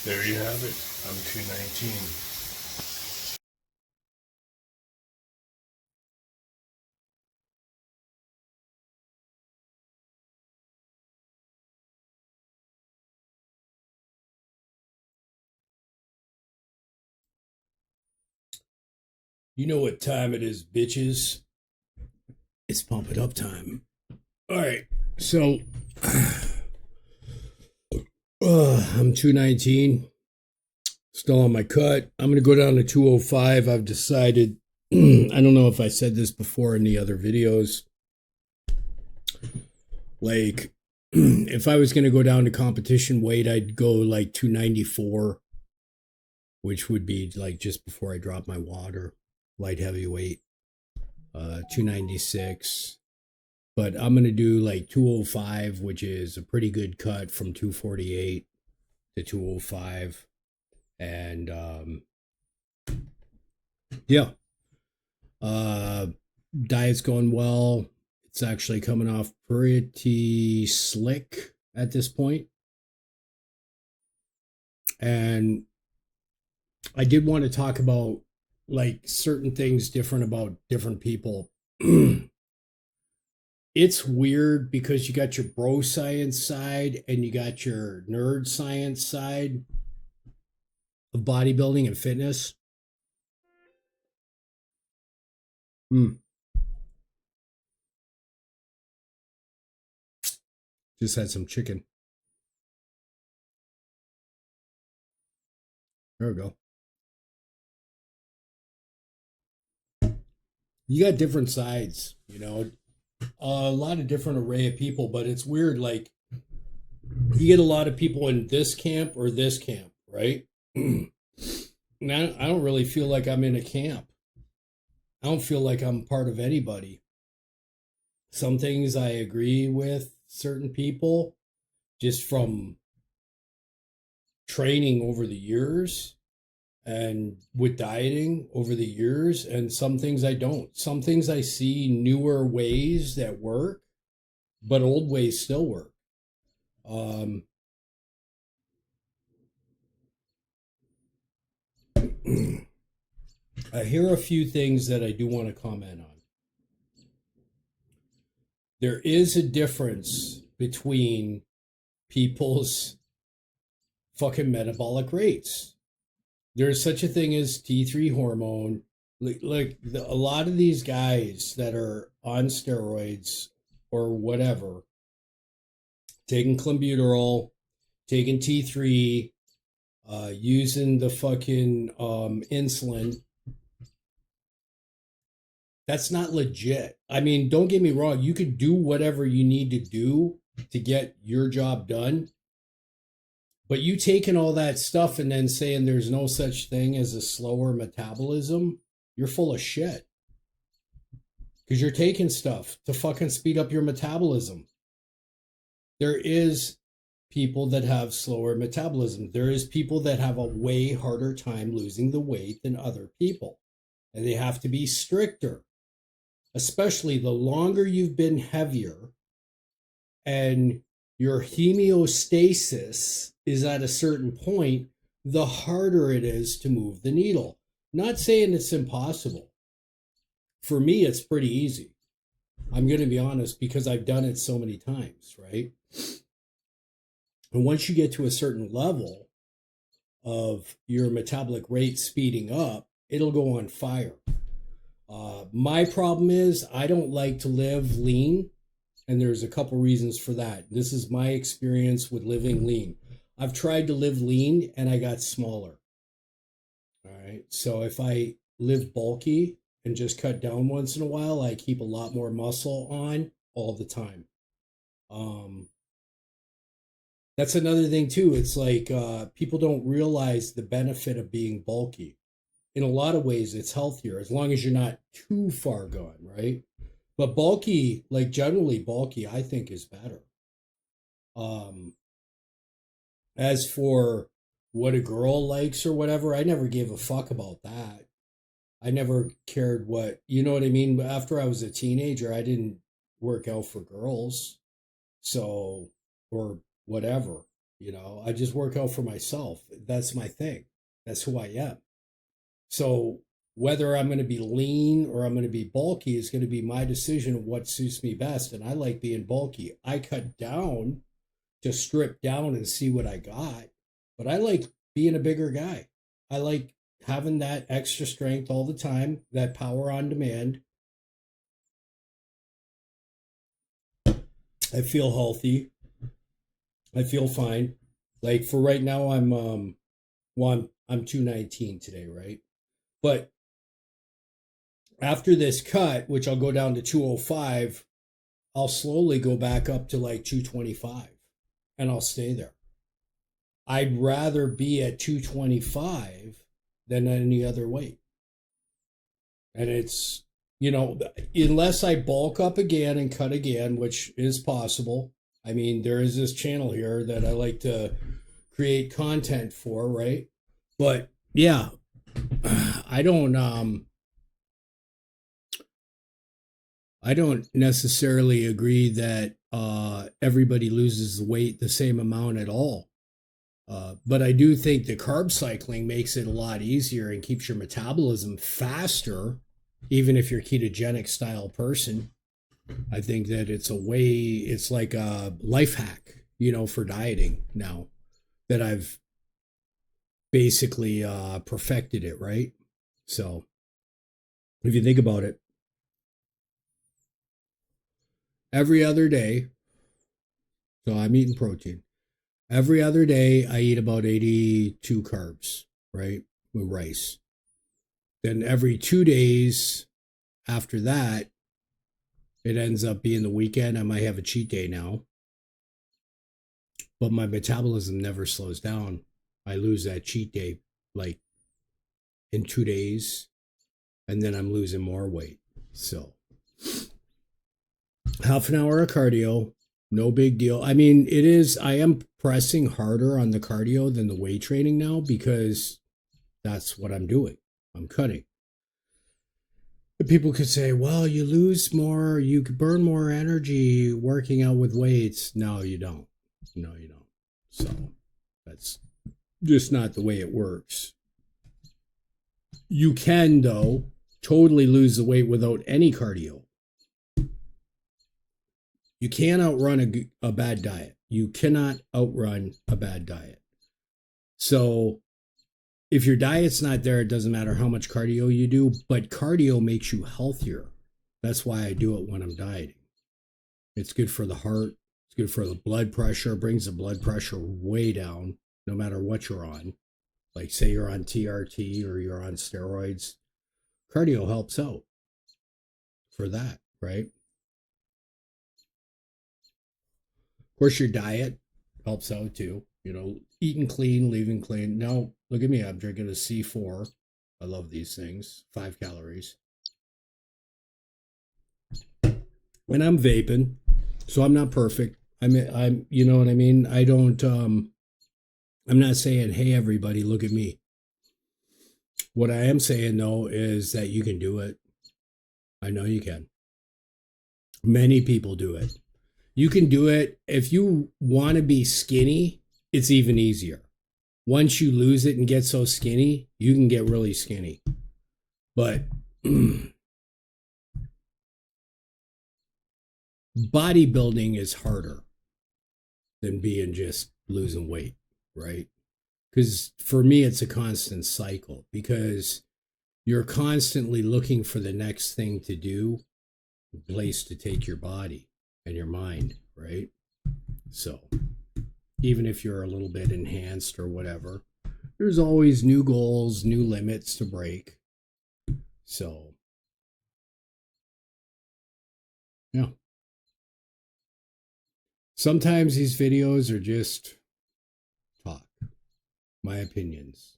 There you have it. I'm 219. You know what time it is, bitches. It's pump it up time. All right. So I'm 219. Still on my cut. I'm going to go down to 205. I've decided, I don't know if I said this before in the other videos. Like, if I was going to go down to competition weight, I'd go like 294, which would be like just before I drop my water, light heavyweight, 296. But I'm going to do like 205, which is a pretty good cut from 248 to 205. And yeah, diet's going well. It's actually coming off pretty slick at this point. And I did want to talk about like certain things different about different people. It's weird because you got your bro science side and you got your nerd science side of bodybuilding and fitness. Just had some chicken. There we go. You got different sides, you know, a lot of different array of people, but it's weird. Like you get a lot of people in this camp or this camp, right? And I don't really feel like I'm in a camp. I don't feel like I'm part of anybody. Some things I agree with certain people just from training over the years and with dieting over the years, and some things I don't. Some things I see newer ways that work, but old ways still work. Um, Here are a few things that I do want to comment on. There is a difference between people's fucking metabolic rates. There's such a thing as T3 hormone. A lot of these guys that are on steroids or whatever, taking clenbuterol, taking T3, using the fucking insulin. That's not legit. I mean, don't get me wrong. You could do whatever you need to do to get your job done. But you taking all that stuff and then saying there's no such thing as a slower metabolism, you're full of shit. Because you're taking stuff to fucking speed up your metabolism. There is people that have slower metabolism. There is people that have a way harder time losing the weight than other people. And they have to be stricter. Especially the longer you've been heavier and your homeostasis is at a certain point, the harder it is to move the needle. Not saying it's impossible. For me, it's pretty easy. I'm going to be honest because I've done it so many times, right? And once you get to a certain level of your metabolic rate speeding up, it'll go on fire. My problem is I don't like to live lean, and there's a couple reasons for that. This is my experience with living lean. I've tried to live lean and I got smaller. All right. So if I live bulky and just cut down once in a while, I keep a lot more muscle on all the time. That's another thing too. It's like people don't realize the benefit of being bulky. In a lot of ways, it's healthier as long as you're not too far gone, right? But bulky, like generally bulky, I think is better. Um, as for what a girl likes or whatever, I never gave a fuck about that. I never cared what, you know what I mean? But after I was a teenager, I didn't work out for girls. So, or whatever. You know, I just work out for myself. That's my thing. That's who I am. So whether I'm going to be lean or I'm going to be bulky is going to be my decision of what suits me best. And I like being bulky. I cut down to strip down and see what I got, but I like being a bigger guy. I like having that extra strength all the time, that power on demand. I feel healthy. I feel fine. Like for right now, I'm 219 today, right? But after this cut, which I'll go down to 205, I'll slowly go back up to like 225 and I'll stay there. I'd rather be at 225 than any other weight. And it's, you know, unless I bulk up again and cut again, which is possible. I mean, there is this channel here that I like to create content for, right? But yeah, I don't necessarily agree that everybody loses the weight the same amount at all. But I do think the carb cycling makes it a lot easier and keeps your metabolism faster, even if you're a ketogenic style person. I think that it's like a life hack, you know, for dieting now that I've basically perfected it, right? So if you think about it, every other day, so I'm eating protein. Every other day, I eat about 82 carbs, right? With rice. Then every 2 days after that, it ends up being the weekend. I might have a cheat day now. But my metabolism never slows down. I lose that cheat day like in 2 days, and then I'm losing more weight. So, half an hour of cardio, no big deal. I mean, I am pressing harder on the cardio than the weight training now because that's what I'm doing. I'm cutting. People could say, well, you lose more, you could burn more energy working out with weights. No, you don't. No, you don't. So that's just not the way it works. You can, though, totally lose the weight without any cardio. You can't outrun a bad diet. You cannot outrun a bad diet. So if your diet's not there, it doesn't matter how much cardio you do, but cardio makes you healthier. That's why I do it when I'm dieting. It's good for the heart. It's good for the blood pressure. It brings the blood pressure way down, no matter what you're on. Like say you're on TRT or you're on steroids. Cardio helps out for that, right? Of course, your diet helps out too. You know, eating clean, leaving clean. Now, look at me. I'm drinking a C4. I love these things. 5 calories. And I'm vaping, so I'm not perfect. I'm, you know what I mean? I don't, I'm not saying, hey, everybody, look at me. What I am saying, though, is that you can do it. I know you can. Many people do it. You can do it. If you want to be skinny, it's even easier. Once you lose it and get so skinny, you can get really skinny. But bodybuilding is harder than being just losing weight, right? Because for me, it's a constant cycle because you're constantly looking for the next thing to do, a place to take your body and your mind, right? So even if you're a little bit enhanced or whatever, there's always new goals, new limits to break. So, yeah. Sometimes these videos are just talk, my opinions.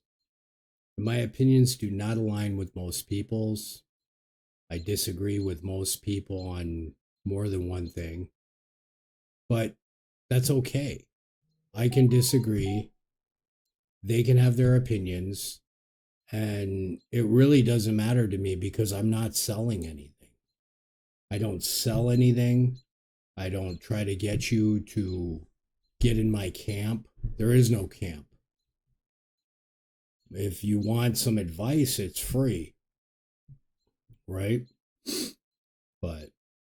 My opinions do not align with most people's. I disagree with most people on more than one thing, but that's okay. I can disagree. They can have their opinions, and it really doesn't matter to me because I'm not selling anything. I don't sell anything. I don't try to get you to get in my camp There is no camp. If you want some advice, it's free, right? But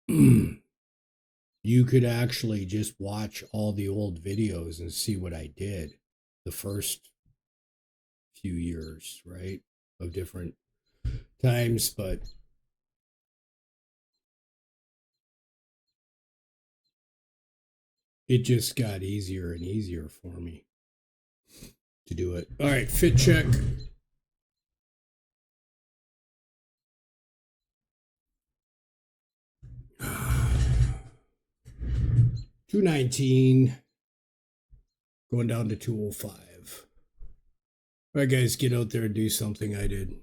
you could actually just watch all the old videos and see what I did the first few years, right? Of different times, but it just got easier and easier for me to do it. All right, fit check. $219 going down to $205. All right, guys, get out there and do something I did.